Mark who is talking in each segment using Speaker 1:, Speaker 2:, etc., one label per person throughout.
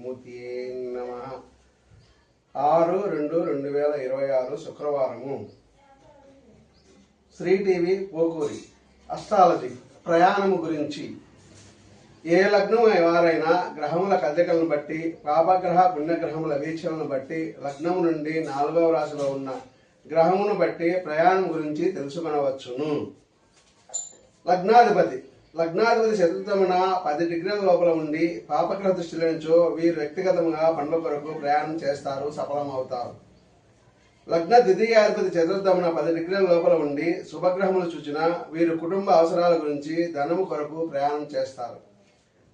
Speaker 1: దక్షిణామూర్తియే నమః. 6/2/2026 శుక్రవారము. Shri TV Pokuri astrology ప్రయాణము గురించి. ఏ లగ్నం వారైనా గ్రహముల కదలికలను బట్టి, పాపగ్రహ పుణ్యగ్రహముల వీక్షణను బట్టి, లగ్నం నుండి 4వ రాశిలో ఉన్న గ్రహమును బట్టి ప్రయాణం గురించి తెలుసుకొనవచ్చును. లగ్నాధిపతి చతుర్థమున 10 డిగ్రీల లోపల ఉండి పాపగ్రహ దృష్టిలో వీరు వ్యక్తిగతంగా పనుల కొరకు ప్రయాణం చేస్తారు, సఫలమవుతారు. లగ్న ద్వితీయాధిపతి చతుర్థమున 10 డిగ్రీల లోపల ఉండి శుభగ్రహములు చూచిన వీరు కుటుంబ అవసరాల గురించి ధనము కొరకు ప్రయాణం చేస్తారు.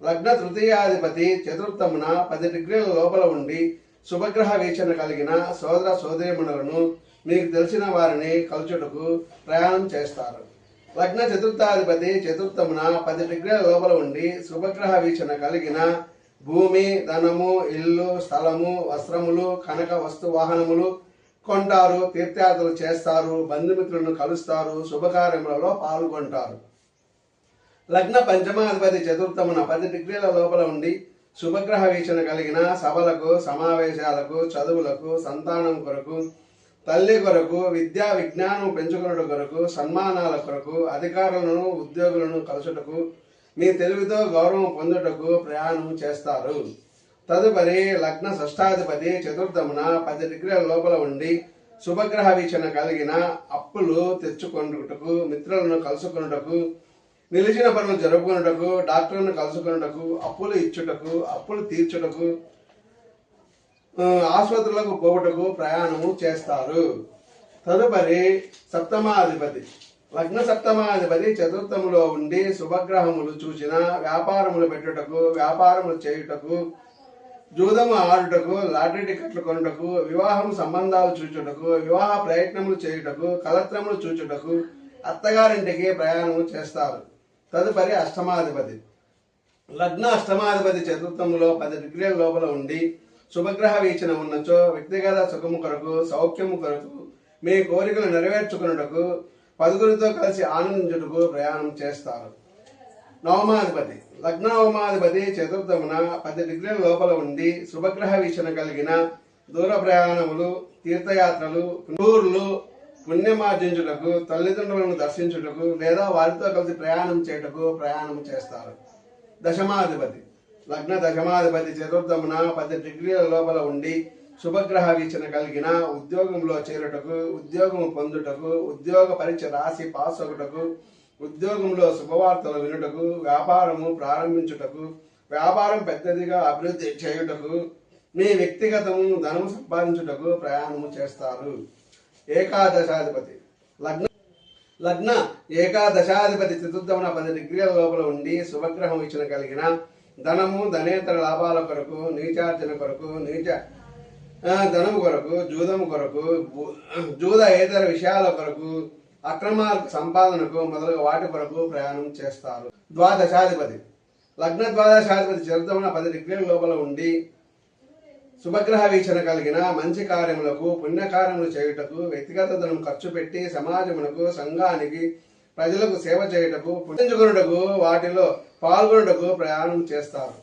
Speaker 1: లగ్న తృతీయాధిపతి చతుర్థమున 10 డిగ్రీల లోపల ఉండి శుభగ్రహ వీక్షణ కలిగిన సోదర సోదరీమణులను, మీకు తెలిసిన వారిని కలుచుటకు ప్రయాణం చేస్తారు. లగ్న చతుర్థాధిపతి చతుర్థమున 10 డిగ్రీల లోపల ఉండి శుభగ్రహ వీక్షణ కలిగిన భూమి, ధనము, ఇల్లు, స్థలము, వస్త్రములు, కనక వస్తు వాహనములు కొంటారు, తీర్థయాత్రలు చేస్తారు, బంధుమిత్రులను కలుస్తారు, శుభకార్యములలో పాల్గొంటారు. లగ్న పంచమాధిపతి చతుర్థమున 10 డిగ్రీల లోపల ఉండి శుభగ్రహ వీక్షణ కలిగిన సభలకు, సమావేశాలకు, చదువులకు, సంతానం కొరకు, తల్లి కొరకు, విద్యా విజ్ఞానం పెంచుకున్నట్టు కొరకు, సన్మానాల కొరకు, అధికారులను ఉద్యోగులను కలుసుటకు, మీ తెలివితో గౌరవం పొందుటకు ప్రయాణం చేస్తారు. తదుపరి లగ్న షష్టాధిపతి చతుర్థమున 10 డిగ్రీల లోపల ఉండి శుభగ్రహ వీక్షణ కలిగిన అప్పులు తెచ్చుకొనుటకు, మిత్రులను కలుసుకొనుటకు, నిలిచిన పనులు జరుపుకొనుటకు, డాక్టర్లను కలుసుకొనుటకు, అప్పులు ఇచ్చుటకు, అప్పులు తీర్చుటకు, ఆసుపత్రులకు పోవుటకు ప్రయాణము చేస్తారు. తదుపరి సప్తమాధిపతి లగ్న సప్తమాధిపతి చతుర్థములో ఉండి శుభగ్రహములు చూచిన వ్యాపారములు పెట్టుటకు, వ్యాపారములు చేయుటకు, జూదము ఆడుటకు, లాటరీ టికెట్లు కొనుటకు, వివాహం సంబంధాలు చూచుటకు, వివాహ ప్రయత్నములు చేయుటకు, కలత్రములు చూచుటకు, అత్తగారింటికి ప్రయాణము చేస్తారు. తదుపరి అష్టమాధిపతి లగ్న అష్టమాధిపతి చతుర్థములో 10 డిగ్రీల లోపల ఉండి శుభగ్రహ వీక్షణ ఉన్నచో వ్యక్తిగత సుఖము కొరకు, సౌఖ్యము కొరకు, మీ కోరికలు నెరవేర్చుకున్నటకు, 10గురితో కలిసి ఆనందించుటకు ప్రయాణం చేస్తారు. నవమాధిపతి లగ్న నవమాధిపతి చతుర్థమున 10 డిగ్రీల లోపల ఉండి శుభగ్రహ వీక్షణ కలిగిన దూర ప్రయాణములు, తీర్థయాత్రలు, టూర్లు, పుణ్యమార్జించుటకు, తల్లిదండ్రులను దర్శించుటకు లేదా వారితో కలిసి ప్రయాణం చేయుటకు ప్రయాణం చేస్తారు. దశమాధిపతి లగ్న దశమాధిపతి చతుర్థమున 10 డిగ్రీల లోపల ఉండి శుభగ్రహ వీక్షణ కలిగిన ఉద్యోగంలో చేరుటకు, ఉద్యోగము పొందుటకు, ఉద్యోగ పరీక్ష రాసి పాస్ అగుటకు, ఉద్యోగంలో శుభవార్తలు వినుటకు, వ్యాపారము ప్రారంభించుటకు, వ్యాపారం పెద్దదిగా అభివృద్ధి చేయుటకు, మీ వ్యక్తిగతము ధనము సంపాదించుటకు ప్రయాణము చేస్తారు. ఏకాదశాధిపతి లగ్న ఏకాదశాధిపతి చతుర్థమున 10 డిగ్రీల లోపల ఉండి శుభగ్రహం వీక్షణ కలిగిన ధనము, ధనేతర లాభాల కొరకు, నీచార్జన కొరకు, ధనము కొరకు, జూదము కొరకు, జూదేతర విషయాల కొరకు, అక్రమాల సంపాదనకు మొదలగు వాటి కొరకు ప్రయాణం చేస్తారు. ద్వాదశాధిపతి లగ్న ద్వాదశాధిపతి చతుర్థమున 10 డిగ్రీల లోపల ఉండి శుభగ్రహ వీక్షణ కలిగిన మంచి కార్యములకు, పుణ్యకార్యములు చేయుటకు, వ్యక్తిగత ధనం ఖర్చు పెట్టి సమాజమునకు, సంఘానికి, ప్రజలకు సేవ చేయుటకు, పుట్టించుకొనుటకు, వాటిలో పాల్గొనుటకు ప్రయాణం చేస్తారు.